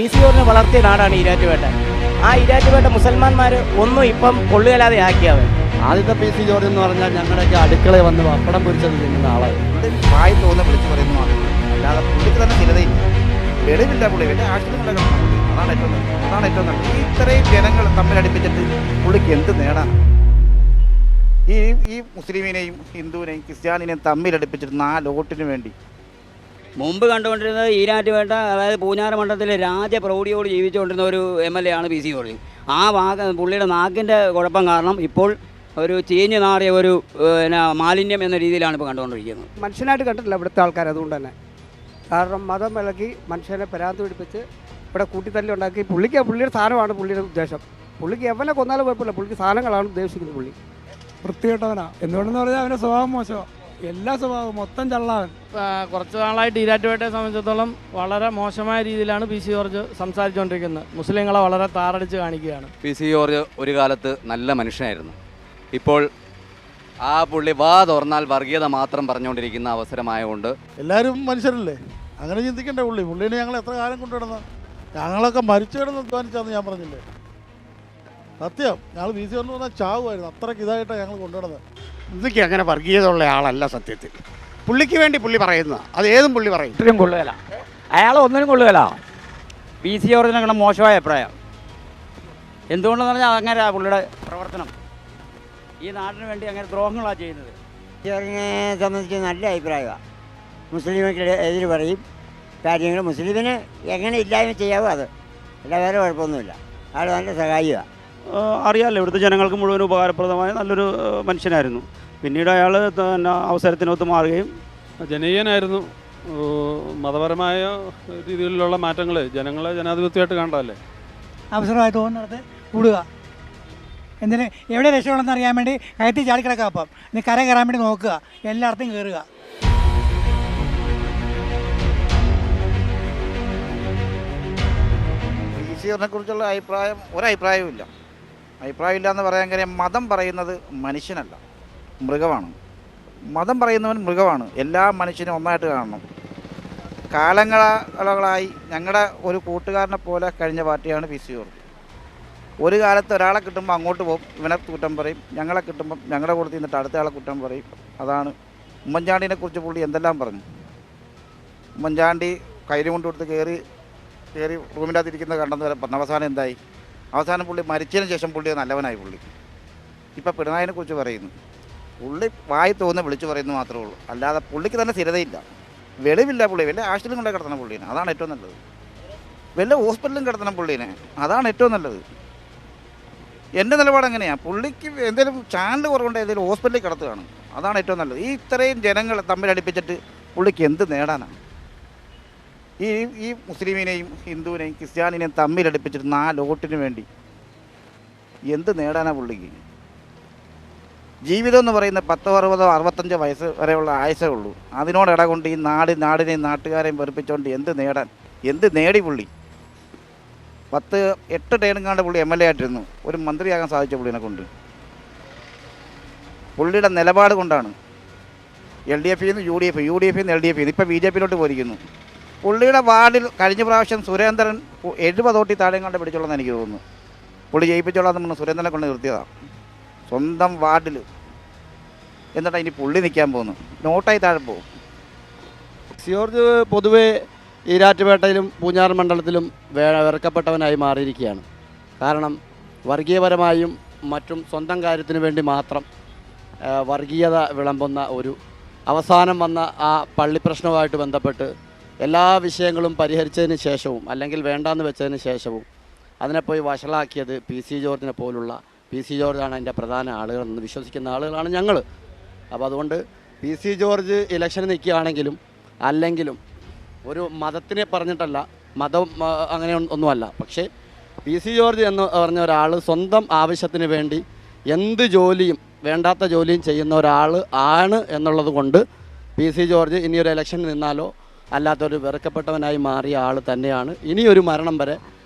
PC വളർത്തിയ നാടാണ് ഈരാറ്റുപേട്ട. ആ ഈരാറ്റുപേട്ട മുസൽമാന്മാർ ഒന്നും ഇപ്പം കൊള്ളുകലാതെ ആക്കിയവൻ. ആദ്യത്തെ PC ജോർജ് എന്ന് പറഞ്ഞാൽ ഞങ്ങളുടെയൊക്കെ അടുക്കളയിൽ വന്ന് പപ്പടം പൊരിച്ചത് തിന്നുന്ന ആളായിരുന്നു. വായി തോന്നുന്ന വിളിച്ചു പറയുന്നു മാത്രമേ, അല്ലാതെ പുള്ളിക്ക് തന്നെ സ്ഥിരതയില്ല. വെളിവില്ല പുള്ളി, വലിയ ആശുപത്രി. അതാണ് ഏറ്റവും നല്ലത്. ഈ ഇത്രയും ജനങ്ങൾ തമ്മിലടിപ്പിച്ചിട്ട് പുള്ളിക്ക് എന്ത് നേടാനാണ്? ഈ മുസ്ലിമിനെയും ഹിന്ദുവിനെയും ക്രിസ്ത്യാനിനെയും തമ്മിലടിപ്പിച്ചിട്ട് 4 വോട്ടിന് വേണ്ടി. മുമ്പ് കണ്ടുകൊണ്ടിരുന്നത് ഈരാറ്റുപേട്ട, അതായത് പൂഞ്ഞാറ് മണ്ഡലത്തിലെ രാജപ്രൗഢിയോട് ജീവിച്ചുകൊണ്ടിരുന്ന ഒരു MLA ആണ് PC ജോർജ്. ആ പുള്ളിയുടെ നാക്കിൻ്റെ കുഴപ്പം കാരണം ഇപ്പോൾ ഒരു ചീഞ്ഞ് നാറിയ ഒരു മാലിന്യം എന്ന രീതിയിലാണ് ഇപ്പോൾ കണ്ടുകൊണ്ടിരിക്കുന്നത്. മനുഷ്യനായിട്ട് കണ്ടിട്ടില്ല ഇവിടുത്തെ ആൾക്കാർ. അതുകൊണ്ട് തന്നെ കാരണം മതം വിലക്കി മനുഷ്യനെ പരാതി പിടിപ്പിച്ച് ഇവിടെ കൂട്ടിത്തല്ലി ഉണ്ടാക്കി. പുള്ളിയുടെ സാധനമാണ് പുള്ളിയുടെ ഉദ്ദേശം. പുള്ളിക്ക് എവനെ കൊന്നാലും കുഴപ്പമില്ല, പുള്ളിക്ക് സാധനങ്ങളാണ് ഉദ്ദേശിക്കുന്നത്. പുള്ളി വൃത്തികെട്ടവനാ. എന്തുകൊണ്ടെന്ന് പറഞ്ഞാൽ അവൻ്റെ സ്വഭാവം മോശമാണ്. എല്ലാ സ്വഭാവവും മൊത്തം ചള്ളാവൻ. കുറച്ച് നാളായിട്ട് ഈരാറ്റുപേട്ടയെ സംബന്ധിച്ചിടത്തോളം വളരെ മോശമായ രീതിയിലാണ് PC ജോർജ് സംസാരിച്ചുകൊണ്ടിരിക്കുന്നത്. മുസ്ലിങ്ങളെ വളരെ താറടിച്ച് കാണിക്കുകയാണ്. PC ജോർജ് ഒരു കാലത്ത് നല്ല മനുഷ്യനായിരുന്നു. ഇപ്പോൾ ആ പുള്ളി വാ തുറന്നാൽ വർഗീയത മാത്രം പറഞ്ഞുകൊണ്ടിരിക്കുന്ന അവസരമായതുകൊണ്ട് എല്ലാവരും മനുഷ്യരല്ലേ, അങ്ങനെ ചിന്തിക്കണ്ടേ? പുള്ളീനെ ഞങ്ങൾ എത്ര കാലം കൊണ്ടുവിടുന്ന, ഞങ്ങളൊക്കെ മരിച്ചു കിടന്ന് അധ്വാനിച്ചാന്ന് ഞാൻ പറഞ്ഞില്ലേ. സത്യം, ഞങ്ങൾ PC ജോർജ് പറഞ്ഞാൽ ചാവുമായിരുന്നു. അത്രയ്ക്ക് ഇതായിട്ടാണ് ഞങ്ങൾ കൊണ്ടുവിടുന്നത്. പുള്ളിക്ക് അങ്ങനെ വർഗീയത ഉള്ള ആളല്ല സത്യത്തിൽ. പുള്ളിക്ക് വേണ്ടി പുള്ളി പറയുന്ന അത് ഏതും പുള്ളി പറയും. ഒത്തിരി കൊള്ളുകല, അയാൾ ഒന്നിനും കൊള്ളുകല. PC ജോർജിനെ മോശമായ അഭിപ്രായം. എന്തുകൊണ്ടെന്ന് പറഞ്ഞാൽ അങ്ങനെ പുള്ളിയുടെ പ്രവർത്തനം ഈ നാടിന് വേണ്ടി അങ്ങനെ ദ്രോഹങ്ങളാണ് ചെയ്യുന്നത്. ജോർജിനെ സംബന്ധിച്ച് നല്ല അഭിപ്രായമാണ്. മുസ്ലിമിനെതിരെ എതിര് പറയും കാര്യങ്ങൾ. മുസ്ലിമിന് എങ്ങനെ ഇല്ലായ്മ ചെയ്യാവോ അത്, അല്ല വേറെ കുഴപ്പമൊന്നുമില്ല. അയാൾ നല്ല സഹായിയാണ്. അറിയാമല്ലോ, ഇവിടുത്തെ ജനങ്ങൾക്ക് മുഴുവൻ ഉപകാരപ്രദമായ നല്ലൊരു മനുഷ്യനായിരുന്നു. പിന്നീട് അയാൾ അവസരത്തിനൊത്ത് മാറുകയും ജനകീയനായിരുന്നു. മതപരമായ രീതിയിലുള്ള മാറ്റങ്ങൾ ജനങ്ങളെ ജനാധിപത്യമായിട്ട് കാണാമല്ലേ. അവസരമായി തോന്നുന്നത് കൂടുക, എന്തിന് എവിടെ രക്ഷപ്പെടണമെന്ന് അറിയാൻ വേണ്ടി കയറ്റി ചാടിക്കിടക്കുക. അപ്പം ഇനി കര കയറാൻ വേണ്ടി നോക്കുക, എല്ലായിടത്തും കയറുക. PC ജോർജിനെ കുറിച്ചുള്ള ഒരഭിപ്രായവും ഇല്ല എന്ന് പറയാൻ കാര്യം, മതം പറയുന്നത് മനുഷ്യനല്ല, മൃഗമാണ്. മതം പറയുന്നവൻ മൃഗമാണ്. എല്ലാ മനുഷ്യനും ഒന്നായിട്ട് കാണണം. കാലങ്ങളായി ഞങ്ങളുടെ ഒരു കൂട്ടുകാരനെ പോലെ കഴിഞ്ഞ പാർട്ടിയാണ് PC ജോർജ്. ഒരു കാലത്ത് ഒരാളെ കിട്ടുമ്പോൾ അങ്ങോട്ട് പോകും, ഇവനെ കുറ്റം പറയും. ഞങ്ങളെ കിട്ടുമ്പം ഞങ്ങളുടെ കൂടെ നിന്നിട്ട് അടുത്ത ആളെ കുറ്റം പറയും. അതാണ് ഉമ്മൻചാണ്ടിനെ കുറിച്ച് പുള്ളി എന്തെല്ലാം പറഞ്ഞു. ഉമ്മൻചാണ്ടി കയ്യിൽ കൊണ്ട് കൊടുത്ത് കയറി റൂമിൻ്റെ അകത്ത് ഇരിക്കുന്നത് കണ്ടെന്ന് വരെ പറഞ്ഞു. അവസാനം പുള്ളി മരിച്ചതിന് ശേഷം പുള്ളി നല്ലവനായി. ഇപ്പം പിണറായിനെ കുറിച്ച് പറയുന്നു. പുള്ളി വായി തോന്നുന്ന വിളിച്ചു പറയുന്നു മാത്രമേ ഉള്ളൂ, അല്ലാതെ പുള്ളിക്ക് തന്നെ സ്ഥിരതയില്ല. വെളിവില്ല പുള്ളി. വലിയ ആശുപത്രിയും കൊണ്ടേ കിടത്തണം പുള്ളീനെ, അതാണ് ഏറ്റവും നല്ലത്. വല്ല ഹോസ്പിറ്റലിലും കിടത്തണം പുള്ളീനെ, അതാണ് ഏറ്റവും നല്ലത്. എൻ്റെ നിലപാട് എങ്ങനെയാണ്? പുള്ളിക്ക് എന്തെങ്കിലും ചാനൽ കുറവുണ്ട്, എന്തെങ്കിലും ഹോസ്പിറ്റലിൽ കിടത്തുകയാണ്, അതാണ് ഏറ്റവും നല്ലത്. ഈ ഇത്രയും ജനങ്ങൾ തമ്മിലടിപ്പിച്ചിട്ട് പുള്ളിക്ക് എന്ത് നേടാനാണ്? ഈ മുസ്ലിമിനെയും ഹിന്ദുവിനെയും ക്രിസ്ത്യാനിനെയും തമ്മിലടിപ്പിച്ചിട്ട് 4 വോട്ടിന് വേണ്ടി എന്ത് നേടാനാണ് പുള്ളിക്ക്? ജീവിതം എന്ന് പറയുന്ന 10, 60, 65 വയസ്സ് വരെയുള്ള ആയുസേ ഉള്ളൂ. അതിനോട് ഇടകൊണ്ട് ഈ നാടിനെയും നാട്ടുകാരെയും വെറുപ്പിച്ചുകൊണ്ട് എന്ത് നേടി പുള്ളി? 8 ടേണും പുള്ളി MLA ആയിട്ടിരുന്നു. ഒരു മന്ത്രിയാകാൻ സാധിച്ച പുള്ളിനെ കൊണ്ട്, പുള്ളിയുടെ നിലപാട് കൊണ്ടാണ്. LDF നിന്ന് UDF, UDF നിന്ന് LDF, ഇപ്പം BJP പോയിരിക്കുന്നു. പുള്ളിയുടെ വാർഡിൽ കഴിഞ്ഞ പ്രാവശ്യം സുരേന്ദ്രൻ 70 വോട്ടിൽ താഴെയും കണ്ട് പിടിച്ചോളെന്ന് എനിക്ക് തോന്നുന്നു. പുള്ളി ജയിപ്പിച്ചോളാന്ന് പറഞ്ഞ് സുരേന്ദ്രനെ കൊണ്ട് നിർത്തിയതാണ് സ്വന്തം വാർഡിൽ. എന്നിട്ടാണ് ഇനി പുള്ളി നിൽക്കാൻ പോകുന്നു, നോട്ടായി താഴെ പോകും. PC ജോർജ് പൊതുവേ ഈരാറ്റുപേട്ടയിലും പൂഞ്ഞാറ് മണ്ഡലത്തിലും വെറുക്കപ്പെട്ടവനായി മാറിയിരിക്കുകയാണ്. കാരണം വർഗീയപരമായും മറ്റും സ്വന്തം കാര്യത്തിന് വേണ്ടി മാത്രം വർഗീയത വിളമ്പുന്ന ഒരു അവസാനം വന്ന ആ പള്ളി പ്രശ്നവുമായിട്ട് ബന്ധപ്പെട്ട് എല്ലാ വിഷയങ്ങളും പരിഹരിച്ചതിന് ശേഷവും അല്ലെങ്കിൽ വേണ്ടാന്ന് വെച്ചതിന് ശേഷവും അതിനെ പോയി വഷളാക്കിയത് PC ജോർജിനെ പോലുള്ള PC ജോർജാണ് അതിൻ്റെ പ്രധാന ആളുകളെന്ന് വിശ്വസിക്കുന്ന ആളുകളാണ് ഞങ്ങൾ. അപ്പോൾ അതുകൊണ്ട് PC ജോർജ് ഇലക്ഷന് നിൽക്കുകയാണെങ്കിലും അല്ലെങ്കിലും ഒരു മതത്തിനെ പറഞ്ഞിട്ടല്ല, മതം അങ്ങനെ ഒന്നുമല്ല. പക്ഷേ PC ജോർജ് എന്ന് പറഞ്ഞ ഒരാൾ സ്വന്തം ആവശ്യത്തിന് വേണ്ടി എന്ത് ജോലിയും വേണ്ടാത്ത ജോലിയും ചെയ്യുന്ന ഒരാൾ ആണ് എന്നുള്ളത് കൊണ്ട് PC ജോർജ് ഇനിയൊരു ഇലക്ഷന് നിന്നാലോ അല്ലാത്തൊരു വെറുക്കപ്പെട്ടവനായി മാറിയ ആൾ തന്നെയാണ്. ഇനിയൊരു മരണം വരെ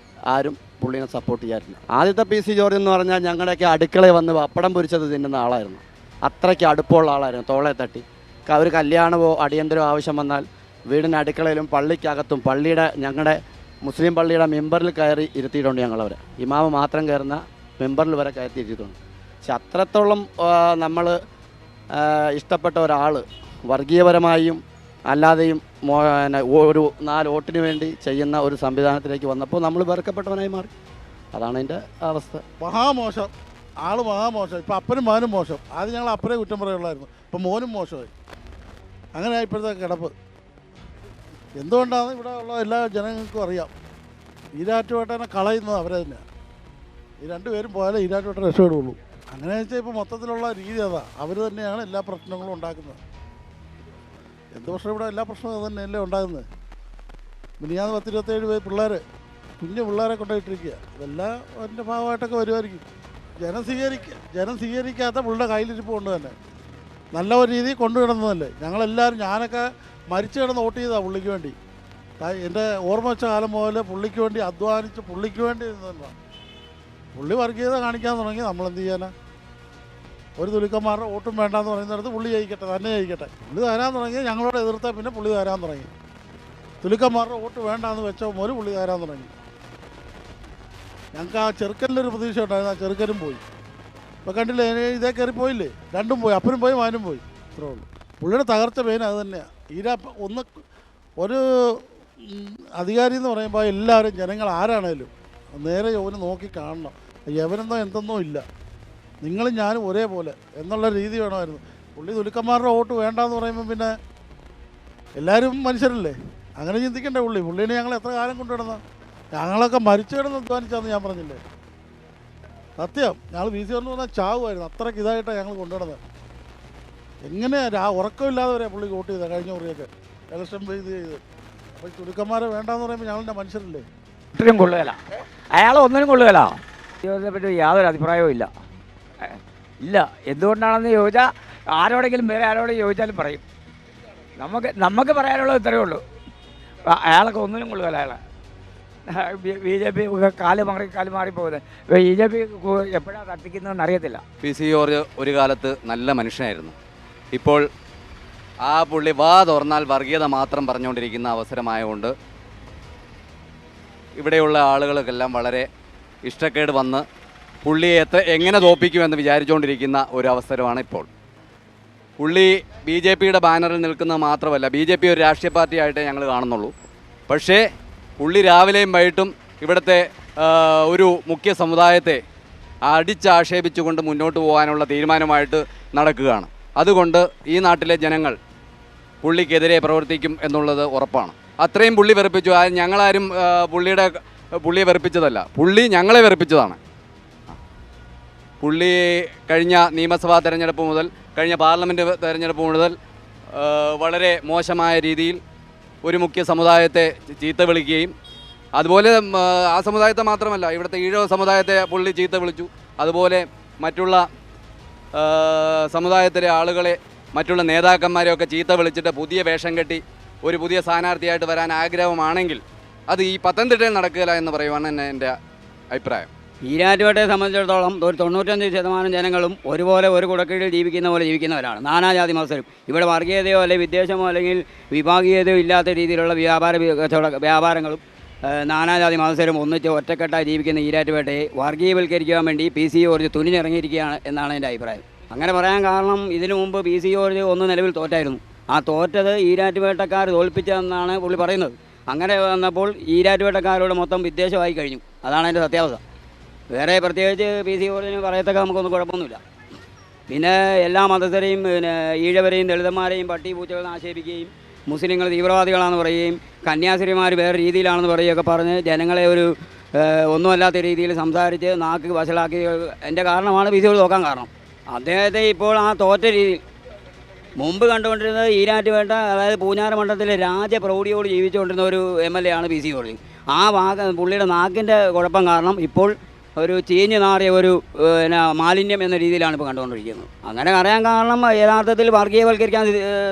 ആരും പുള്ളിനെ സപ്പോർട്ട് ചെയ്യാറില്ല. ആദ്യത്തെ PC ജോർജ് എന്ന് പറഞ്ഞാൽ ഞങ്ങളുടെയൊക്കെ അടുക്കളയിൽ വന്ന് പപ്പടം പൊരിച്ചത് തിന്നുന്ന ആളായിരുന്നു. അത്രയ്ക്ക് അടുപ്പമുള്ള ആളായിരുന്നു. തോളെ തട്ടി ഒരു കല്യാണമോ അടിയന്തരമോ ആവശ്യം വന്നാൽ വീടിന് അടുക്കളയിലും പള്ളിക്കകത്തും ഞങ്ങളുടെ മുസ്ലിം പള്ളിയുടെ മെമ്പറിൽ കയറി ഇരുത്തിയിട്ടുണ്ട് ഞങ്ങളവരെ. ഇമാമ് മാത്രം കയറുന്ന മെമ്പറിൽ വരെ കയറ്റി ഇരുത്തിയിട്ടുണ്ട്. പക്ഷെ അത്രത്തോളം നമ്മൾ ഇഷ്ടപ്പെട്ട ഒരാൾ വർഗീയപരമായും അല്ലാതെയും ഒരു 4 വോട്ടിന് വേണ്ടി ചെയ്യുന്ന ഒരു സംവിധാനത്തിലേക്ക് വന്നപ്പോൾ നമ്മൾ വെറുക്കപ്പെട്ടവനായി മാറി. അതാണ് അതിൻ്റെ അവസ്ഥ. മഹാമോശം, ആൾ മഹാമോശം. ഇപ്പം അപ്പനും മോനും മോശം. ആദ്യം ഞങ്ങൾ അപ്പനെ കുറ്റം പറയുള്ളായിരുന്നു, ഇപ്പം മോനും മോശമായി. അങ്ങനെയാണ് ഇപ്പോഴത്തെ കിടപ്പ്. എന്തുകൊണ്ടാണ് ഇവിടെ ഉള്ള എല്ലാ ജനങ്ങൾക്കും അറിയാം. ഈരാറ്റുപേട്ടനെ കളയുന്നത് അവരെ തന്നെയാണ്. ഈ 2 പേരും പോയാലേ ഈരാറ്റുപേട്ട രക്ഷപ്പെടുള്ളൂ. അങ്ങനെ വെച്ചാൽ ഇപ്പോൾ മൊത്തത്തിലുള്ള രീതി അതാ. അവർ തന്നെയാണ് എല്ലാ പ്രശ്നങ്ങളും ഉണ്ടാക്കുന്നത്. എന്ത് പ്രശ്നം ഇവിടെ എല്ലാ പ്രശ്നവും അത് തന്നെയല്ലേ ഉണ്ടാകുന്നത്. മിനിയാന്ന് 10-27 പിള്ളേർ, കുഞ്ഞു പിള്ളേരെ കൊണ്ടുപോയിട്ടിരിക്കുക. ഇതെല്ലാം അതിൻ്റെ ഭാഗമായിട്ടൊക്കെ വരുമായിരിക്കും. ജനം സ്വീകരിക്കാത്ത പുള്ളിയുടെ കയ്യിലിരിപ്പ് കൊണ്ട് തന്നെ നല്ല ഒരു രീതിയിൽ കൊണ്ടുകിടന്നതല്ലേ. ഞങ്ങളെല്ലാവരും, ഞാനൊക്കെ മരിച്ചു കിടന്ന് വോട്ട് ചെയ്താണ് പുള്ളിക്ക് വേണ്ടി. എൻ്റെ ഓർമ്മ വെച്ച കാലം മുതൽ പുള്ളിക്ക് വേണ്ടി അധ്വാനിച്ച് പുള്ളിക്ക് വേണ്ടി നിന്നതാണ്. പുള്ളി വർഗീയത കാണിക്കാൻ തുടങ്ങി, നമ്മളെന്ത് ചെയ്യാനാ? ഒരു തുലുക്കന്മാരുടെ വോട്ടും വേണ്ടാന്ന് പറയുന്നിടത്ത് പുള്ളി ജയിക്കട്ടെ, തന്നെ ജയിക്കട്ടെ. പുള്ളി തരാൻ തുടങ്ങി, ഞങ്ങളോട് എതിർത്താൽ പിന്നെ പുള്ളി തരാൻ തുടങ്ങി. തുലുക്കന്മാരുടെ വോട്ട് വേണ്ടാന്ന് വെച്ചാൽ ഒരു പുള്ളി തരാൻ തുടങ്ങി. ഞങ്ങൾക്ക് ആ ചെറുക്കനിലൊരു പ്രതീക്ഷ ഉണ്ടായിരുന്നു, ആ ചെറുക്കനും പോയി. ഇപ്പോൾ കണ്ടില്ലേ, ഇതേ കയറി പോയില്ലേ, 2ഉം പോയി, അപ്പനും പോയി മാനും പോയി. ഇത്രേ ഉള്ളൂ. പുള്ളിയുടെ തകർച്ച മെയിൻ അത് തന്നെയാണ്. ഒരു അധികാരി എന്ന് പറയുമ്പോൾ എല്ലാവരും ജനങ്ങൾ ആരാണേലും നേരെ യവന് നോക്കി കാണണം. യവനെന്നോ എന്തെന്നോ ഇല്ല, നിങ്ങളും ഞാനും ഒരേപോലെ എന്നുള്ള രീതി വേണമായിരുന്നു. പുള്ളി തുലുക്കന്മാരുടെ വോട്ട് വേണ്ടാന്ന് പറയുമ്പോൾ പിന്നെ എല്ലാവരും മനുഷ്യരല്ലേ, അങ്ങനെ ചിന്തിക്കണ്ടേ. പുള്ളീനെ ഞങ്ങൾ എത്ര കാലം കൊണ്ടുവിടുന്ന, ഞങ്ങളൊക്കെ മരിച്ചു കിടന്ന് അധ്വാനിച്ചാന്ന് ഞാൻ പറഞ്ഞില്ലേ. സത്യം, ഞങ്ങൾ VC എന്ന് പറഞ്ഞാൽ ചാവുമായിരുന്നു. അത്രയ്ക്ക് ഇതായിട്ടാണ് ഞങ്ങൾ കൊണ്ടുവിടുന്നത്. എങ്ങനെയാണ് ഉറക്കമില്ലാതെ വരെ പുള്ളി വോട്ട് ചെയ്തത് കഴിഞ്ഞ മുറിയൊക്കെ ഇലക്ഷൻ ചെയ്ത്. അപ്പോൾ തുലുക്കന്മാരെ വേണ്ടാന്ന് പറയുമ്പോൾ ഞങ്ങളുടെ മനുഷ്യരല്ലേ. ഒട്ടും കൊള്ളുകയില്ല, അയാൾ ഒന്നിനും കൊള്ളുകയില്ല. ഇതിനെ പറ്റി യാതൊരു അഭിപ്രായവും ഇല്ല. എന്തുകൊണ്ടാണെന്ന് ചോദിച്ചാൽ ആരോടെങ്കിലും വേറെ ആരോടും ചോദിച്ചാലും പറയും. നമുക്ക് പറയാനുള്ളത് ഇത്രയേ ഉള്ളൂ. അയാളൊക്കെ ഒന്നിനും കൊള്ളുകയില്ല. അയാളെ BJP കാല് മാറിപ്പോകുന്നത്. BJP എപ്പോഴാണ് തട്ടിക്കുന്നതെന്ന് അറിയത്തില്ല. PC ജോർജ് ഒരു കാലത്ത് നല്ല മനുഷ്യനായിരുന്നു. ഇപ്പോൾ ആ പുള്ളി വാ തുറന്നാൽ വർഗീയത മാത്രം പറഞ്ഞുകൊണ്ടിരിക്കുന്ന അവസരമായതുകൊണ്ട് ഇവിടെയുള്ള ആളുകൾക്കെല്ലാം വളരെ ഇഷ്ടക്കേട് വന്ന് പുള്ളിയെ എങ്ങനെ തോൽപ്പിക്കുമെന്ന് വിചാരിച്ചുകൊണ്ടിരിക്കുന്ന ഒരു അവസരമാണ് ഇപ്പോൾ. പുള്ളി BJPയുടെ ബാനറിൽ നിൽക്കുന്നത് മാത്രമല്ല, BJP ഒരു രാഷ്ട്രീയ പാർട്ടിയായിട്ടേ ഞങ്ങൾ കാണുന്നുള്ളൂ. പക്ഷേ പുള്ളി രാവിലെയും വൈകിട്ടും ഇവിടുത്തെ ഒരു മുഖ്യ സമുദായത്തെ അടിച്ചാക്ഷേപിച്ചുകൊണ്ട് മുന്നോട്ട് പോകാനുള്ള തീരുമാനമായിട്ട് നടക്കുകയാണ്. അതുകൊണ്ട് ഈ നാട്ടിലെ ജനങ്ങൾ പുള്ളിക്കെതിരെ പ്രവർത്തിക്കും എന്നുള്ളത് ഉറപ്പാണ്. അത്രയും പുള്ളി വെറുപ്പിച്ചു. ഞങ്ങളാരും പുള്ളിയെ വെറുപ്പിച്ചതല്ല, പുള്ളി ഞങ്ങളെ വെറുപ്പിച്ചതാണ്. പുള്ളി കഴിഞ്ഞ നിയമസഭാ തെരഞ്ഞെടുപ്പ് മുതൽ, കഴിഞ്ഞ പാർലമെൻറ്റ് തെരഞ്ഞെടുപ്പ് മുതൽ വളരെ മോശമായ രീതിയിൽ ഒരു മുഖ്യ സമുദായത്തെ ചീത്ത വിളിക്കുകയും, അതുപോലെ ആ സമുദായത്തെ മാത്രമല്ല ഇവിടുത്തെ ഈഴവ സമുദായത്തെ പുള്ളി ചീത്ത വിളിച്ചു. അതുപോലെ മറ്റുള്ള സമുദായത്തിലെ ആളുകളെ, മറ്റുള്ള നേതാക്കന്മാരെയൊക്കെ ചീത്ത വിളിച്ചിട്ട് പുതിയ വേഷം കെട്ടി ഒരു പുതിയ സ്ഥാനാർത്ഥിയായിട്ട് വരാൻ ആഗ്രഹമാണെങ്കിൽ അത് ഈ പത്തനംതിട്ടയിൽ നടക്കുകയില്ല എന്ന് പറയുവാണ് എൻ്റെ അഭിപ്രായം. ഈരാറ്റുപേട്ടയെ സംബന്ധിച്ചിടത്തോളം ഒരു 95% ജനങ്ങളും ഒരുപോലെ ഒരു കുടക്കീഴിൽ ജീവിക്കുന്ന പോലെ ജീവിക്കുന്നവരാണ്. നാനാജാതി മത്സരം. ഇവിടെ വർഗീയതയോ അല്ലെങ്കിൽ വിദ്വേഷമോ അല്ലെങ്കിൽ വിഭാഗീയതയോ ഇല്ലാത്ത രീതിയിലുള്ള വ്യാപാരങ്ങളും നാനാജാതി മത്സരം ഒന്നിച്ച് ഒറ്റക്കെട്ടായി ജീവിക്കുന്ന ഈരാറ്റുപേട്ടയെ വർഗീയവൽക്കരിക്കാൻ വേണ്ടി PC ജോർജ് തുനിഞ്ഞിറങ്ങിയിരിക്കുകയാണ് എന്നാണ് എൻ്റെ അഭിപ്രായം. അങ്ങനെ പറയാൻ കാരണം ഇതിനു മുമ്പ് PC ജോർജ് ഒന്ന് നിലവിൽ തോറ്റായിരുന്നു. ആ തോറ്റത് ഈരാറ്റുപേട്ടക്കാർ തോൽപ്പിച്ചതെന്നാണ് പുള്ളി പറയുന്നത്. അങ്ങനെ വന്നപ്പോൾ ഈരാറ്റുപേട്ടക്കാരോട് മൊത്തം വിദ്വേഷമായി കഴിഞ്ഞു. അതാണ് അതിൻ്റെ സത്യാവസ്ഥ. വേറെ പ്രത്യേകിച്ച് PC ജോർജിന് പറയത്തക്ക നമുക്കൊന്നും കുഴപ്പമൊന്നുമില്ല. പിന്നെ എല്ലാ മതസ്ഥരെയും ഈഴവരെയും ദളിതന്മാരെയും പട്ടി പൂച്ചകളെന്ന് ആക്ഷേപിക്കുകയും മുസ്ലിങ്ങൾ തീവ്രവാദികളാണെന്ന് പറയുകയും കന്യാസ്ത്രീമാർ വേറെ രീതിയിലാണെന്ന് പറയുകയൊക്കെ പറഞ്ഞ് ജനങ്ങളെ ഒരു ഒന്നുമല്ലാത്ത രീതിയിൽ സംസാരിച്ച് നാക്ക് വഷളാക്കി എൻ്റെ കാരണമാണ് PC ജോർജ് നോക്കാൻ കാരണം. അദ്ദേഹത്തെ ഇപ്പോൾ ആ തോറ്റ രീതിയിൽ മുമ്പ് കണ്ടുകൊണ്ടിരുന്നത് ഈരാറ്റുപേട്ട, അതായത് പൂഞ്ഞാറ് മണ്ഡലത്തിലെ രാജപ്രൗഢിയോട് ജീവിച്ചുകൊണ്ടിരുന്ന ഒരു MLA ആണ് PC ജോർജ്. ആ പുള്ളിയുടെ നാക്കിൻ്റെ കുഴപ്പം കാരണം ഇപ്പോൾ ഒരു ചീഞ്ഞു നാറിയ ഒരു മാലിന്യം എന്ന രീതിയിലാണ് ഇപ്പോൾ കണ്ടുകൊണ്ടിരിക്കുന്നത്. അങ്ങനെ അറിയാൻ കാരണം യഥാർത്ഥത്തിൽ വർഗീയവൽക്കരിക്കാൻ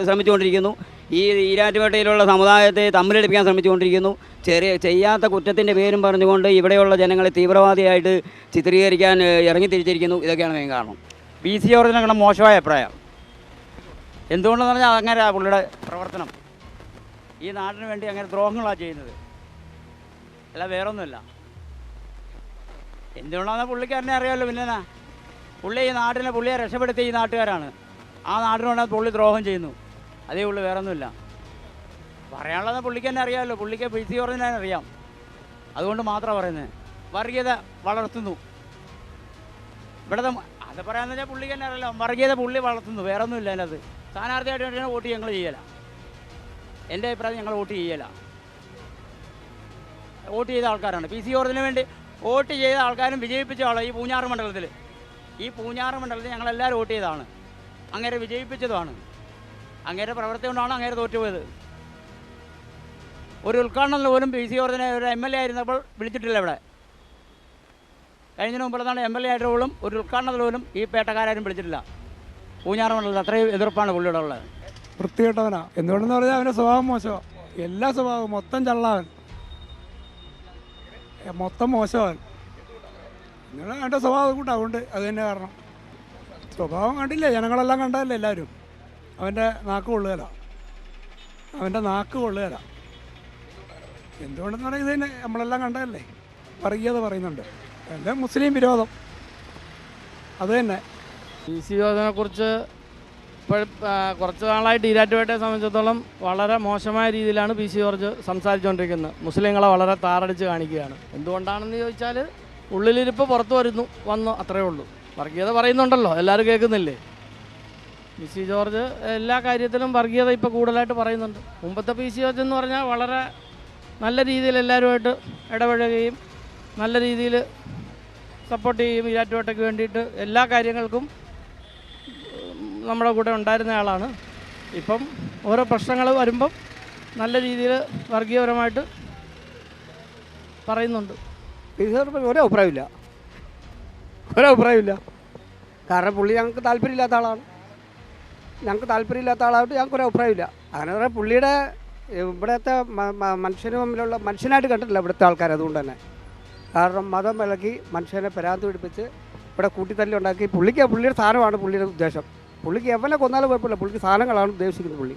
ശ്രമിച്ചുകൊണ്ടിരിക്കുന്നു. ഈ ഈരാറ്റുപേട്ടയിലുള്ള സമുദായത്തെ തമ്മിലെടുപ്പിക്കാൻ ശ്രമിച്ചുകൊണ്ടിരിക്കുന്നു. ചെയ്യാത്ത കുറ്റത്തിൻ്റെ പേരും പറഞ്ഞുകൊണ്ട് ഇവിടെയുള്ള ജനങ്ങളെ തീവ്രവാദിയായിട്ട് ചിത്രീകരിക്കാൻ ഇറങ്ങിത്തിരിച്ചിരിക്കുന്നു. ഇതൊക്കെയാണ് മെയിൻ കാരണം. PC ജോർജിനങ്ങനെ മോശമായ അഭിപ്രായം. എന്തുകൊണ്ടെന്ന് പറഞ്ഞാൽ അങ്ങനെ പുള്ളിയുടെ പ്രവർത്തനം ഈ നാടിന് വേണ്ടി അങ്ങനെ ദ്രോഹങ്ങളാണ് ചെയ്യുന്നത്. അല്ല വേറൊന്നുമില്ല. എന്തുകൊണ്ടാണെന്ന് പുള്ളിക്കാരനെ അറിയാമല്ലോ. പിന്നെ പുള്ളി ഈ നാട്ടിനെ പുള്ളിയെ രക്ഷപ്പെടുത്തിയ ഈ നാട്ടുകാരാണ്. ആ നാട്ടിനോട് പുള്ളി ദ്രോഹം ചെയ്യുന്നു, അതേ ഉള്ളൂ, വേറൊന്നുമില്ല. പറയാനുള്ളത് പുള്ളിക്ക് തന്നെ അറിയാമല്ലോ. പുള്ളിക്ക് PC ജോർജിനെ അറിയാം. അതുകൊണ്ട് മാത്രമാണ് പറയുന്നത്. വർഗീയത വളർത്തുന്നു ഇവിടുത്തെ. അത് പറയാമെന്ന് വെച്ചാൽ പുള്ളിക്ക് തന്നെ അറിയാലോ. വർഗീയത പുള്ളി വളർത്തുന്നു, വേറൊന്നുമില്ല അതിനകത്ത്. സ്ഥാനാർത്ഥിയായിട്ട് വോട്ട് ഞങ്ങൾ ചെയ്യല. എൻ്റെ അഭിപ്രായം ഞങ്ങൾ വോട്ട് ചെയ്യല. വോട്ട് ചെയ്ത ആൾക്കാരാണ് PC ജോർജിന് വേണ്ടി വോട്ട് ചെയ്ത ആൾക്കാരും വിജയിപ്പിച്ച ആളാണ്. ഈ പൂഞ്ഞാറ് മണ്ഡലത്തിൽ ഞങ്ങളെല്ലാവരും വോട്ട് ചെയ്തതാണ്. അങ്ങേരെ വിജയിപ്പിച്ചതുമാണ്. അങ്ങേരെ പ്രവർത്തി കൊണ്ടാണ് അങ്ങേരെ തോറ്റുപോയത്. ഒരു ഉദ്ഘാടനം പോലും PC ജോർജിനെ ഒരു MLA ആയിരുന്നപ്പോൾ വിളിച്ചിട്ടില്ല. ഇവിടെ കഴിഞ്ഞതിന് മുമ്പുള്ളതാണ് MLA ആയിട്ട് പോലും ഒരു ഉദ്ഘാടനത്തിൽ പോലും ഈ പേട്ടക്കാരും വിളിച്ചിട്ടില്ല. പൂഞ്ഞാറ് മണ്ഡലത്തിൽ അത്രയും എതിർപ്പാണ് പുള്ളിയുടെ ഉള്ളത്. വൃത്തികെട്ടവനാ. എന്തുകൊണ്ടെന്ന് പറഞ്ഞാൽ അവൻ്റെ സ്വഭാവം മോശമാണ്. എല്ലാ സ്വഭാവവും മൊത്തം ചള്ളാവൻ, മൊത്തം മോശമാണ്. നിങ്ങൾ അവൻ്റെ സ്വഭാവം കൂട്ടാ. അതുകൊണ്ട് അത് തന്നെ കാരണം. സ്വഭാവം കണ്ടില്ലേ, ജനങ്ങളെല്ലാം കണ്ടതല്ലേ എല്ലാവരും. അവൻ്റെ നാക്ക് കൊള്ളുകയില്ല, അവൻ്റെ നാക്ക് കൊള്ളുകയില്ല. എന്തുകൊണ്ടെന്ന് പറഞ്ഞാൽ ഇത് തന്നെ നമ്മളെല്ലാം കണ്ടതല്ലേ. വർഗീയത പറയുന്നുണ്ട്, എല്ലാം മുസ്ലിം വിരോധം, അത് തന്നെ. PC ജോർജിനെ കുറിച്ച് കുറച്ച് നാളായിട്ട് ഈരാറ്റുപേട്ടയെ സംബന്ധിച്ചിടത്തോളം വളരെ മോശമായ രീതിയിലാണ് PC ജോർജ് സംസാരിച്ചുകൊണ്ടിരിക്കുന്നത്. മുസ്ലിങ്ങളെ വളരെ താറടിച്ച് കാണിക്കുകയാണ്. എന്തുകൊണ്ടാണെന്ന് ചോദിച്ചാൽ ഉള്ളിലിരിപ്പ് പുറത്തു വന്നു അത്രയേ ഉള്ളൂ. വർഗീയത പറയുന്നുണ്ടല്ലോ, എല്ലാവരും കേൾക്കുന്നില്ലേ. PC ജോർജ് എല്ലാ കാര്യത്തിലും വർഗീയത ഇപ്പോൾ കൂടുതലായിട്ട് പറയുന്നുണ്ട്. മുമ്പത്തെ PC ജോർജ് എന്ന് പറഞ്ഞാൽ വളരെ നല്ല രീതിയിൽ എല്ലാവരുമായിട്ട് ഇടപഴകുകയും നല്ല രീതിയിൽ സപ്പോർട്ട് ചെയ്യും. ഈരാറ്റുപേട്ടയ്ക്ക് വേണ്ടിയിട്ട് എല്ലാ കാര്യങ്ങൾക്കും നമ്മുടെ കൂടെ ഉണ്ടായിരുന്ന ആളാണ്. ഇപ്പം ഓരോ പ്രശ്നങ്ങൾ വരുമ്പം നല്ല രീതിയിൽ വർഗീയപരമായിട്ട് പറയുന്നുണ്ട്. ഒരഭിപ്രായമില്ല, ഒരഭിപ്രായമില്ല. കാരണം പുള്ളി ഞങ്ങൾക്ക് താല്പര്യമില്ലാത്ത ആളാണ്. ഞങ്ങൾക്ക് താല്പര്യമില്ലാത്ത ആളായിട്ട് ഞങ്ങൾക്കൊരു അഭിപ്രായമില്ല. അങ്ങനെ പറഞ്ഞാൽ പുള്ളിയുടെ ഇവിടുത്തെ മനുഷ്യന് തമ്മിലുള്ള മനുഷ്യനായിട്ട് കണ്ടിട്ടില്ല ഇവിടുത്തെ ആൾക്കാർ. അതുകൊണ്ട് തന്നെ കാരണം മതം വിലക്കി മനുഷ്യനെ പരാതി പിടിപ്പിച്ച് ഇവിടെ കൂട്ടിത്തല്ലി ഉണ്ടാക്കി. പുള്ളിയുടെ സാധനമാണ് പുള്ളിയുടെ ഉദ്ദേശം. പുള്ളിക്ക് എവനെ കൊന്നാലും കുഴപ്പമില്ല, പുള്ളിക്ക് സാധനങ്ങളാണ് ഉദ്ദേശിക്കുന്നത് പുള്ളി.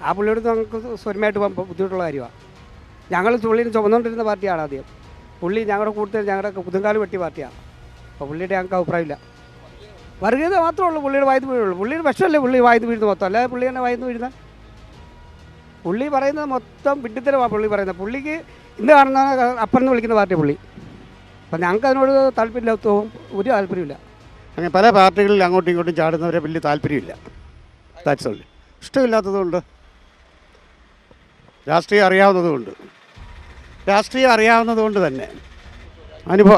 ആ പുള്ളിയോട് ഞങ്ങൾക്ക് സ്വരമായിട്ട് പോകാൻ ബുദ്ധിമുട്ടുള്ള കാര്യമാണ്. ഞങ്ങൾ പുള്ളിനെ ചുമന്നുകൊണ്ടിരുന്ന പാർട്ടിയാണ് ആദ്യം. പുള്ളി ഞങ്ങളുടെ കൂടുതൽ ഞങ്ങളുടെ കുതുങ്കാല് വെട്ടി പാർട്ടിയാണ്. അപ്പോൾ പുള്ളിയുടെ ഞങ്ങൾക്ക് അഭിപ്രായമില്ല. വർഗീയത മാത്രമേ ഉള്ളൂ പുള്ളിയുടെ വായു വീഴുള്ളൂ. പുള്ളിയുടെ വിഷമല്ലേ പുള്ളി വായു വീഴുന്നത് മൊത്തം, അല്ലാതെ പുള്ളി തന്നെ വായു വീഴുന്ന. പുള്ളി പറയുന്നത് മൊത്തം വിഡ്ഢിത്തരമാണ് പുള്ളി പറയുന്നത്. പുള്ളിക്ക് ഇന്ന് കാണുന്ന അപ്പുറന്ന് വിളിക്കുന്ന പാർട്ടി പുള്ളി. അപ്പം ഞങ്ങൾക്ക് അതിനോട് താല്പര്യമില്ലാത്തതും ഒരു താല്പര്യമില്ല. അങ്ങനെ പല പാർട്ടികളിൽ അങ്ങോട്ടും ഇങ്ങോട്ടും ചാടുന്നവരെ വലിയ താല്പര്യമില്ല. That's all. ഇഷ്ടമില്ലാത്തതുകൊണ്ട്, രാഷ്ട്രീയം അറിയാവുന്നതുകൊണ്ട് തന്നെ,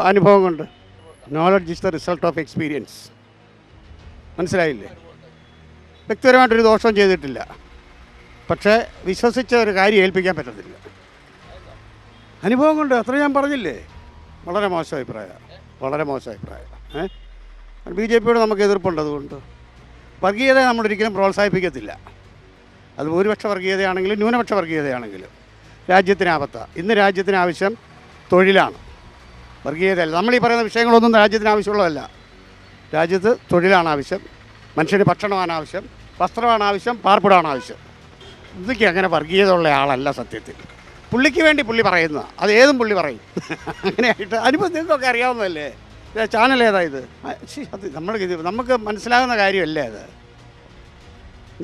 അനുഭവം കൊണ്ട്. Knowledge is the result of experience. മനസ്സിലായില്ലേ? വ്യക്തിപരമായിട്ടൊരു ദോഷവും ചെയ്തിട്ടില്ല, പക്ഷേ വിശ്വസിച്ച ഒരു കാര്യം ഏൽപ്പിക്കാൻ പറ്റത്തില്ല. അനുഭവം കൊണ്ട്, അത്ര ഞാൻ പറഞ്ഞില്ലേ. വളരെ മോശം അഭിപ്രായം. BJPയോട് നമുക്ക് എതിർപ്പുണ്ട്. അതുകൊണ്ട് വർഗീയത നമ്മളൊരിക്കലും പ്രോത്സാഹിപ്പിക്കത്തില്ല. അത് ഭൂരിപക്ഷ വർഗീയതയാണെങ്കിലും ന്യൂനപക്ഷ വർഗീയതയാണെങ്കിലും രാജ്യത്തിന് ആപത്താണ്. ഇന്ന് രാജ്യത്തിന് ആവശ്യം തൊഴിലാണ്, വർഗീയതയല്ല. നമ്മളീ പറയുന്ന വിഷയങ്ങളൊന്നും രാജ്യത്തിന് ആവശ്യമുള്ളതല്ല. രാജ്യത്ത് തൊഴിലാണ് ആവശ്യം, മനുഷ്യന് ഭക്ഷണമാണ് ആവശ്യം, വസ്ത്രമാണ് ആവശ്യം, പാർപ്പിടമാണ് ആവശ്യം. ഇതൊക്കെ അങ്ങനെ വർഗീയത ഉള്ള ആളല്ല സത്യത്തിൽ. പുള്ളിക്ക് വേണ്ടി പുള്ളി പറയുന്ന അത് ഏതും പുള്ളി പറയും. അങ്ങനെയായിട്ട് അനുഭവം നിങ്ങൾക്കൊക്കെ അറിയാവുന്നതല്ലേ. ചാനൽ ഏതാ ഇത്? അത് നമുക്ക് മനസ്സിലാകുന്ന കാര്യമല്ലേ അത്.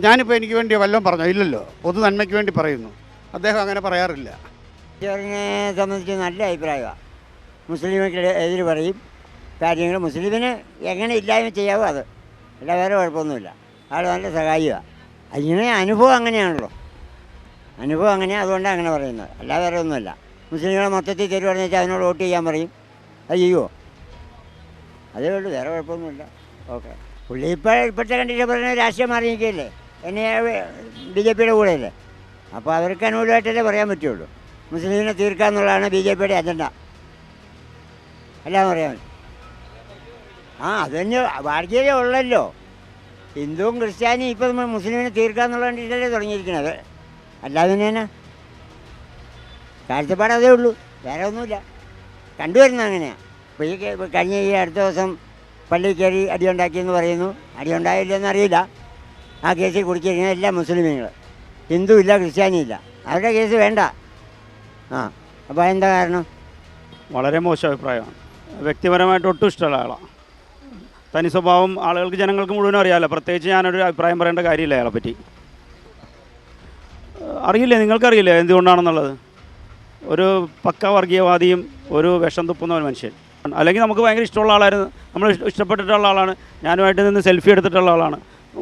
ഞാനിപ്പോൾ എനിക്ക് വേണ്ടി വല്ലതും പറഞ്ഞോ? ഇല്ലല്ലോ. പൊതു നന്മയ്ക്ക് വേണ്ടി പറയുന്നു. അദ്ദേഹം അങ്ങനെ പറയാറില്ല. ജോർജിനെ സംബന്ധിച്ച് നല്ല അഭിപ്രായമാണ്. മുസ്ലിമൊക്കെ എതിര് പറയും കാര്യങ്ങൾ. മുസ്ലിമിന് എങ്ങനെ ഇല്ലായ്മ ചെയ്യാവോ അത്, അല്ല വേറെ കുഴപ്പമൊന്നുമില്ല. ആൾ നല്ല സഹായിയാണ്. അതിന് അനുഭവം അങ്ങനെയാണല്ലോ, അനുഭവം അങ്ങനെയാണ്. അതുകൊണ്ടാണ് അങ്ങനെ പറയുന്നത്, അല്ല വേറെ ഒന്നുമില്ല. മുസ്ലിങ്ങളെ മൊത്തത്തിൽ തെരുവ് പറഞ്ഞു വെച്ചാൽ അതിനോട് വോട്ട് ചെയ്യാൻ പറയും. അത് ചെയ്യുമോ? അതേ ഉള്ളൂ, വേറെ കുഴപ്പമൊന്നുമില്ല. ഓക്കെ. പുള്ളി ഇപ്പോഴത്തെ കണ്ടീഷൻ പറയുന്നത് രാഷ്ട്രീയം മാറി നിൽക്കുകയല്ലേ, എന്നെ BJPയുടെ കൂടെയല്ലേ. അപ്പോൾ അവർക്ക് അനുകൂലമായിട്ടല്ലേ പറയാൻ പറ്റുള്ളൂ. മുസ്ലിമിനെ തീർക്കുക എന്നുള്ളതാണ് BJPയുടെ അജണ്ട, അല്ലാന്ന് പറയാൻ. അത് തന്നെ വർഗീയത ഉള്ളല്ലോ. ഹിന്ദുവും ക്രിസ്ത്യാനിയും ഇപ്പം മുസ്ലിമിനെ തീർക്കുക എന്നുള്ള കണ്ടീഷനല്ലേ തുടങ്ങിയിരിക്കുന്നത്. അല്ലാതെ തന്നെ കാഴ്ചപ്പാട് അതേ ഉള്ളൂ, വേറെ ഒന്നുമില്ല. കണ്ടുവരുന്നത് അങ്ങനെയാണ്. ഇപ്പോൾ കഴിഞ്ഞ അടുത്ത ദിവസം പള്ളിയിൽ കയറി അടിയുണ്ടാക്കിയെന്ന് പറയുന്നു. അടിയുണ്ടായില്ലെന്ന് അറിയില്ല. ആ കേസിൽ കുടിച്ചിരിക്കുന്ന എല്ലാ മുസ്ലിമീങ്ങൾ, ഹിന്ദു ഇല്ല, ക്രിസ്ത്യാനി ഇല്ല. അവരുടെ കേസ് വേണ്ട. അപ്പോൾ എന്താ കാരണം? വളരെ മോശം അഭിപ്രായമാണ്. വ്യക്തിപരമായിട്ട് ഒട്ടും ഇഷ്ടമുള്ള ആളാണ്. തനി സ്വഭാവം ആളുകൾക്ക് ജനങ്ങൾക്ക് മുഴുവനും അറിയാമല്ലോ. പ്രത്യേകിച്ച് ഞാനൊരു അഭിപ്രായം പറയേണ്ട കാര്യമില്ല അയാളെ പറ്റി. അറിയില്ലേ, നിങ്ങൾക്കറിയില്ലേ എന്തുകൊണ്ടാണെന്നുള്ളത്? ഒരു പക്ക വർഗീയവാദിയും ഒരു വിഷം തുപ്പുന്ന ഒരു മനുഷ്യൻ. അല്ലെങ്കിൽ നമുക്ക് ഭയങ്കര ഇഷ്ടമുള്ള ആളായിരുന്നു, നമ്മൾ ഇഷ്ടപ്പെട്ടിട്ടുള്ള ആളാണ്, ഞാനുമായിട്ട് നിന്ന് സെൽഫി എടുത്തിട്ടുള്ള ആളാണ്,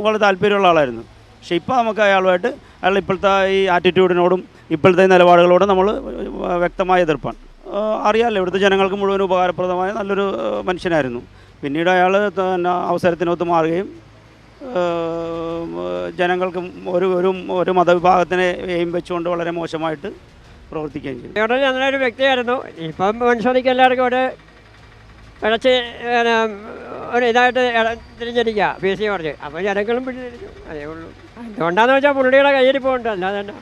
വളരെ താല്പര്യമുള്ള ആളായിരുന്നു. പക്ഷേ ഇപ്പോൾ നമുക്ക് അയാളുമായിട്ട് അയാൾ ഇപ്പോഴത്തെ ഈ ആറ്റിറ്റ്യൂഡിനോടും ഇപ്പോഴത്തെ നിലപാടുകളോടും നമ്മൾ വ്യക്തമായ എതിർപ്പാണ്. അറിയാമല്ലോ, ഇവിടുത്തെ ജനങ്ങൾക്ക് മുഴുവൻ ഉപകാരപ്രദമായ നല്ലൊരു മനുഷ്യനായിരുന്നു. പിന്നീട് അയാൾ അവസരത്തിനൊത്ത് മാറുകയും ജനങ്ങൾക്ക് ഒരു മതവിഭാഗത്തിനെ എയിം വെച്ചുകൊണ്ട് വളരെ മോശമായിട്ട് പ്രവർത്തിക്കുകയും ചെയ്തു. ഇവിടെ നല്ലൊരു വ്യക്തിയായിരുന്നു. ഇപ്പം മനുഷ്യർക്ക് എല്ലാവർക്കും ഇടച്ച് ഒരു ഇതായിട്ട് തിരിഞ്ഞിരിക്കുക PC ജോർജ്. അപ്പോൾ ജനങ്ങളും പിടിച്ചിരിക്കും, അതേ ഉള്ളൂ. എന്തുകൊണ്ടാണെന്ന് വെച്ചാൽ പുള്ളിയുടെ കയ്യിരിപ്പുണ്ട്, അല്ലാതെ തന്നെ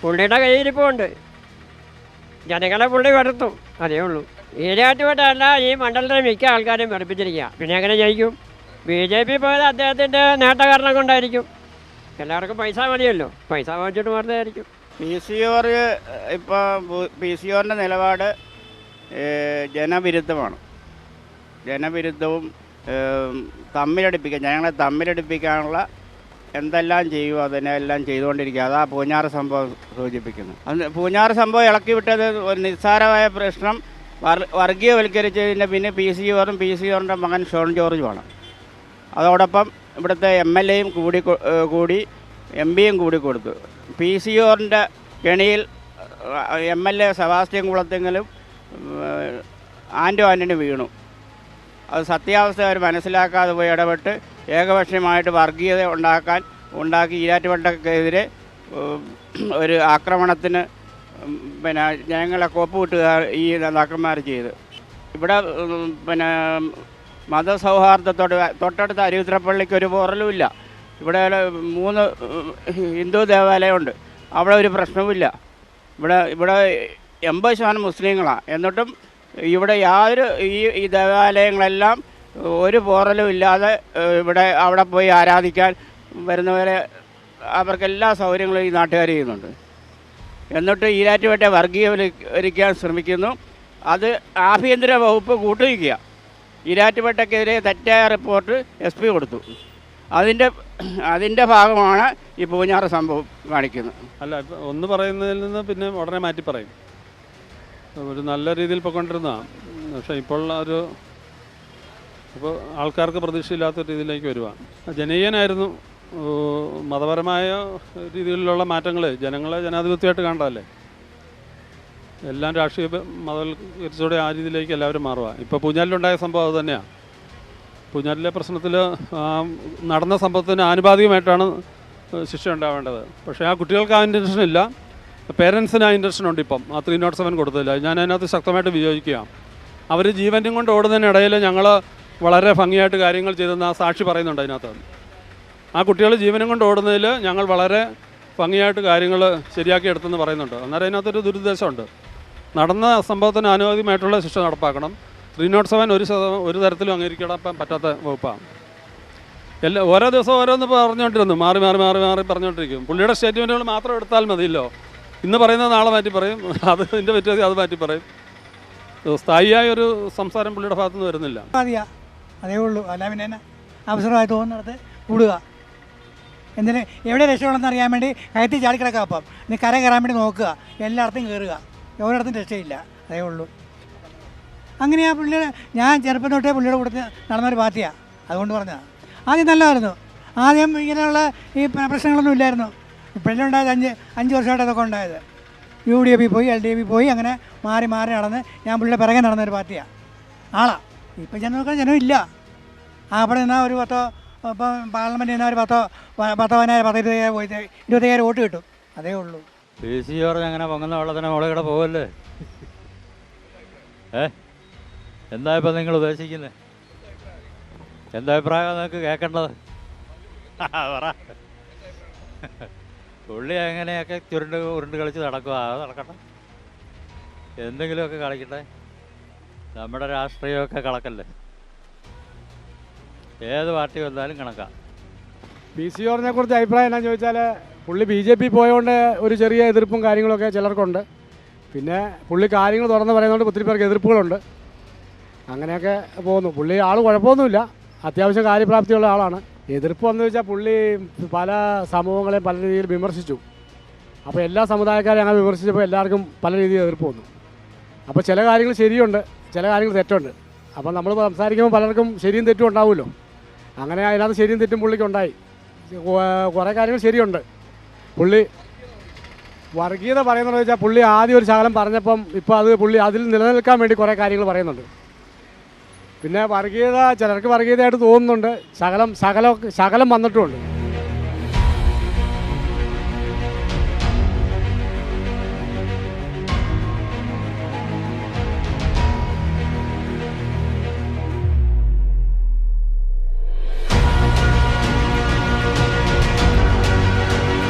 പുള്ളിയുടെ കയ്യിരിപ്പുണ്ട്. ജനങ്ങളെ പുള്ളി വരുത്തും, അതേ ഉള്ളൂ. ഈരാറ്റുപേട്ടല്ല, ഈ മണ്ഡലത്തിലെ മിക്ക ആൾക്കാരെയും വെറുപ്പിച്ചിരിക്കുക. പിന്നെ എങ്ങനെ ജയിക്കും? BJP പോയത് അദ്ദേഹത്തിൻ്റെ നേട്ടകാരണം കൊണ്ടായിരിക്കും. എല്ലാവർക്കും പൈസ മതിയല്ലോ, പൈസ വാങ്ങിച്ചിട്ട് മാറുന്നതായിരിക്കും. PC ജോർജ് ഇപ്പോൾ PC ജോർജിൻ്റെ നിലപാട് ജനവിരുദ്ധമാണ്. ജനവിരുദ്ധവും ജനങ്ങളെ തമ്മിലടിപ്പിക്കാനുള്ള എന്തെല്ലാം ചെയ്യുമോ അതിനെല്ലാം ചെയ്തുകൊണ്ടിരിക്കുക. അതാ പൂഞ്ഞാറ് സംഭവം സൂചിപ്പിക്കുന്നത്. അന്ന് പൂഞ്ഞാറ് സംഭവം ഇളക്കി വിട്ടത് ഒരു നിസ്സാരമായ പ്രശ്നം വർഗീയവൽക്കരിച്ചതിൻ്റെ പിന്നെ PC ജോർജിൻ്റെ മകൻ ഷോൺ ജോർജുമാണ്. അതോടൊപ്പം ഇവിടുത്തെ MLAയും കൂടി MP കൂടി കൊടുത്തു. PC ജോർജിൻ്റെ കെണിയിൽ MLA സെബാസ്റ്റ്യൻ കുളത്തെങ്കിലും ആൻ്റണി വീണു. അത് സത്യാവസ്ഥ അവർ മനസ്സിലാക്കാതെ പോയി ഇടപെട്ട് ഏകപക്ഷീയമായിട്ട് വർഗീയത ഉണ്ടാക്കി ഈരാറ്റുപേട്ടക്കെതിരെ ഒരു ആക്രമണത്തിന് പിന്നെ ജനങ്ങളെ കോപ്പുവിട്ടുക ഈ നേതാക്കന്മാർ ചെയ്ത്. ഇവിടെ പിന്നെ മതസൗഹാർദ്ദത്തോട് തൊട്ടടുത്ത അരുവിത്രപ്പള്ളിക്ക് ഒരു പോറലുമില്ല. ഇവിടെ 3 ഹിന്ദു ദേവാലയമുണ്ട്, അവിടെ ഒരു പ്രശ്നവുമില്ല. ഇവിടെ 80% മുസ്ലിങ്ങളാണ്. എന്നിട്ടും ഇവിടെ ഈ ദേവാലയങ്ങളെല്ലാം ഒരു പോറലും ഇല്ലാതെ അവിടെ പോയി ആരാധിക്കാൻ വരുന്നവരെ അവർക്കെല്ലാ സൗകര്യങ്ങളും ഈ നാട്ടുകാർ ചെയ്യുന്നുണ്ട്. എന്നിട്ട് ഈരാറ്റുപേട്ടയെ വർഗീയവൽക്കരിക്കാൻ ശ്രമിക്കുന്നു. അത് ആഭ്യന്തര വകുപ്പ് കൂട്ടുനിൽക്കുക. ഈരാറ്റുപേട്ടയ്ക്കെതിരെ തെറ്റായ റിപ്പോർട്ട് SP കൊടുത്തു. അതിൻ്റെ ഭാഗമാണ് ഈ പൂഞ്ഞാറ് സംഭവം കാണിക്കുന്നത്. അല്ല, ഇപ്പം ഒന്ന് പറയുന്നതിൽ നിന്ന് പിന്നെ ഉടനെ മാറ്റി പറയും. ഒരു നല്ല രീതിയിൽ പോയിക്കൊണ്ടിരുന്നതാണ്. പക്ഷേ ഇപ്പോൾ ആൾക്കാർക്ക് പ്രതീക്ഷയില്ലാത്ത രീതിയിലേക്ക് വരുവാണ്. ജനകീയനായിരുന്നു. മതപരമായ രീതിയിലുള്ള മാറ്റങ്ങൾ ജനങ്ങളെ ജനാധിപത്യമായിട്ട് കാണണ്ടല്ലേ. എല്ലാം രാഷ്ട്രീയ മതവൽക്കരിച്ചോടെ ആ രീതിയിലേക്ക് എല്ലാവരും മാറുക. ഇപ്പോൾ പൂഞ്ഞാലിലുണ്ടായ സംഭവം അത് തന്നെയാണ്. പൂഞ്ഞാലിലെ പ്രശ്നത്തിൽ നടന്ന സംഭവത്തിന് ആനുപാതികമായിട്ടാണ് ശിക്ഷ ഉണ്ടാവേണ്ടത്. പക്ഷേ ആ കുട്ടികൾക്ക് ആ ഇൻറ്റൻഷൻ ഇല്ല, പേരൻസിന് ആ ഇൻറ്റൻഷൻ ഉണ്ട്. ഇപ്പം ആ 307 കൊടുത്തില്ല. ഞാൻ അതിനകത്ത് ശക്തമായിട്ട് വിയോജിക്കുകയാണ്. അവർ ജീവനും കൊണ്ട് ഓടുന്നതിനിടയിൽ ഞങ്ങൾ വളരെ ഭംഗിയായിട്ട് കാര്യങ്ങൾ ചെയ്തെന്ന് ആ സാക്ഷി പറയുന്നുണ്ട് അതിനകത്ത്. ആ കുട്ടികൾ ജീവനും കൊണ്ട് ഓടുന്നതിൽ ഞങ്ങൾ വളരെ ഭംഗിയായിട്ട് കാര്യങ്ങൾ ശരിയാക്കി എടുത്തെന്ന് പറയുന്നുണ്ട്. അന്നേരം അതിനകത്തൊരു ദുരുദ്ദേശമുണ്ട്. നടന്ന സംഭവത്തിന് അനുവാദ്യമായിട്ടുള്ള ശിക്ഷ നടപ്പാക്കണം. 307 ഒരു തരത്തിലും അംഗീകരിക്കാൻ പറ്റാത്ത വകുപ്പാണ്. ഓരോ ദിവസവും ഓരോന്ന് പറഞ്ഞുകൊണ്ടിരുന്നു, മാറി പറഞ്ഞുകൊണ്ടിരിക്കും. പുള്ളിയുടെ സ്റ്റേറ്റ്മെൻറ്റുകൾ മാത്രം എടുത്താൽ മതിയല്ലോ. ഇന്ന് പറയുന്നത് നാളെ മാറ്റി പറയും, അതിൻ്റെ പറ്റി അത് മാറ്റി പറയും. സ്ഥായിയായ ഒരു സംസാരം പുള്ളിയുടെ ഭാഗത്തുനിന്ന് വരുന്നില്ല. അതേ ഉള്ളൂ. അല്ല പിന്നെ അവസരമായി തോന്നുന്നിടത്ത് കൂടുക. എന്തിന് എവിടെ രക്ഷയുള്ളതെന്ന് അറിയാൻ വേണ്ടി കയറ്റി ചാടിക്കിടക്കുക. അപ്പം ഇനി കര കയറാൻ വേണ്ടി നോക്കുക, എല്ലായിടത്തും കയറുക, ഒരിടത്തും രക്ഷയില്ല. അതേ ഉള്ളൂ. അങ്ങനെയാ പുള്ളിയുടെ, ഞാൻ ചെറുപ്പം തൊട്ടേ പുള്ളിയുടെ കൂടെ നടന്നൊരു പാർട്ടിയാണ്, അതുകൊണ്ട് പറഞ്ഞതാണ്. ആദ്യം നല്ലതായിരുന്നു. ആദ്യം ഇങ്ങനെയുള്ള ഈ പ്രശ്നങ്ങളൊന്നും ഇല്ലായിരുന്നു. ഇപ്പോഴല്ലേ ഉണ്ടായത്, 5 വർഷമായിട്ട് അതൊക്കെ ഉണ്ടായത്. UDP പോയി, LDP പോയി, അങ്ങനെ മാറി നടന്ന് ഞാൻ പുള്ളിയുടെ പിറകെ നടന്നൊരു പാർട്ടിയാണ്, ആളാണ്. ഇപ്പം ജനമില്ല. അവിടെ നിന്നാൽ ഒരു ഇപ്പം പാർലമെൻറ്റിൽ നിന്നാൽ ഒരു 10,000 പോയി 25,000 വോട്ട് കിട്ടും. അതേ ഉള്ളൂ. PC ജോർജ് അങ്ങനെ പൊങ്ങുന്ന വെള്ളത്തിന് മുകളിൽ കൂടെ പോകല്ലേ? എന്താ ഇപ്പം നിങ്ങൾ ഉദ്ദേശിക്കുന്നത്? എന്താ അഭിപ്രായമാണ് നിങ്ങൾക്ക് കേൾക്കേണ്ടത്? പറ. പുള്ളി എങ്ങനെയൊക്കെ ഉരുണ്ട് കളിച്ച് നടക്കുക, അത് നടക്കട്ടെ. എന്തെങ്കിലുമൊക്കെ കളിക്കട്ടെ. നമ്മുടെ രാഷ്ട്രീയമൊക്കെ കളക്കല്ലേ. ഏത് പാർട്ടി വന്നാലും കണക്കാം. PC ജോർജിനെ കുറിച്ച് അഭിപ്രായം എന്നാന്ന് ചോദിച്ചാൽ, പുള്ളി BJP പോയതുകൊണ്ട് ഒരു ചെറിയ എതിർപ്പും കാര്യങ്ങളൊക്കെ ചിലർക്കുണ്ട്. പിന്നെ പുള്ളി കാര്യങ്ങൾ തുറന്ന് പറയുന്നതുകൊണ്ട് ഒത്തിരി പേർക്ക് എതിർപ്പുകളുണ്ട്. അങ്ങനെയൊക്കെ പോകുന്നു. പുള്ളി ആൾ കുഴപ്പമൊന്നുമില്ല, അത്യാവശ്യം കാര്യപ്രാപ്തിയുള്ള ആളാണ്. എതിർപ്പ് വന്നു വെച്ചാൽ പുള്ളി പല സമൂഹങ്ങളെയും പല രീതിയിൽ വിമർശിച്ചു. അപ്പോൾ എല്ലാ സമുദായക്കാരെയും അങ്ങനെ വിമർശിച്ചപ്പോൾ എല്ലാവർക്കും പല രീതിയിൽ എതിർപ്പ് വന്നു. അപ്പോൾ ചില കാര്യങ്ങൾ ശരിയുണ്ട്, ചില കാര്യങ്ങൾ തെറ്റുണ്ട്. അപ്പോൾ നമ്മൾ സംസാരിക്കുമ്പോൾ പലർക്കും ശരിയും തെറ്റും ഉണ്ടാവുമല്ലോ. അങ്ങനെ അതിനകത്ത് ശരിയും തെറ്റും പുള്ളിക്കുണ്ടായി. കുറേ കാര്യങ്ങൾ ശരിയുണ്ട്. പുള്ളി വർഗീയത പറയുന്നത് വെച്ചാൽ പുള്ളി ആദ്യം ഒരു ശകലം പറഞ്ഞപ്പം ഇപ്പോൾ അത് പുള്ളി അതിൽ നിലനിൽക്കാൻ വേണ്ടി കുറേ കാര്യങ്ങൾ പറയുന്നുണ്ട്. പിന്നെ വർഗീയത ചിലർക്ക് വർഗീയതയായിട്ട് തോന്നുന്നുണ്ട്, ശകലം വന്നിട്ടുമുണ്ട്.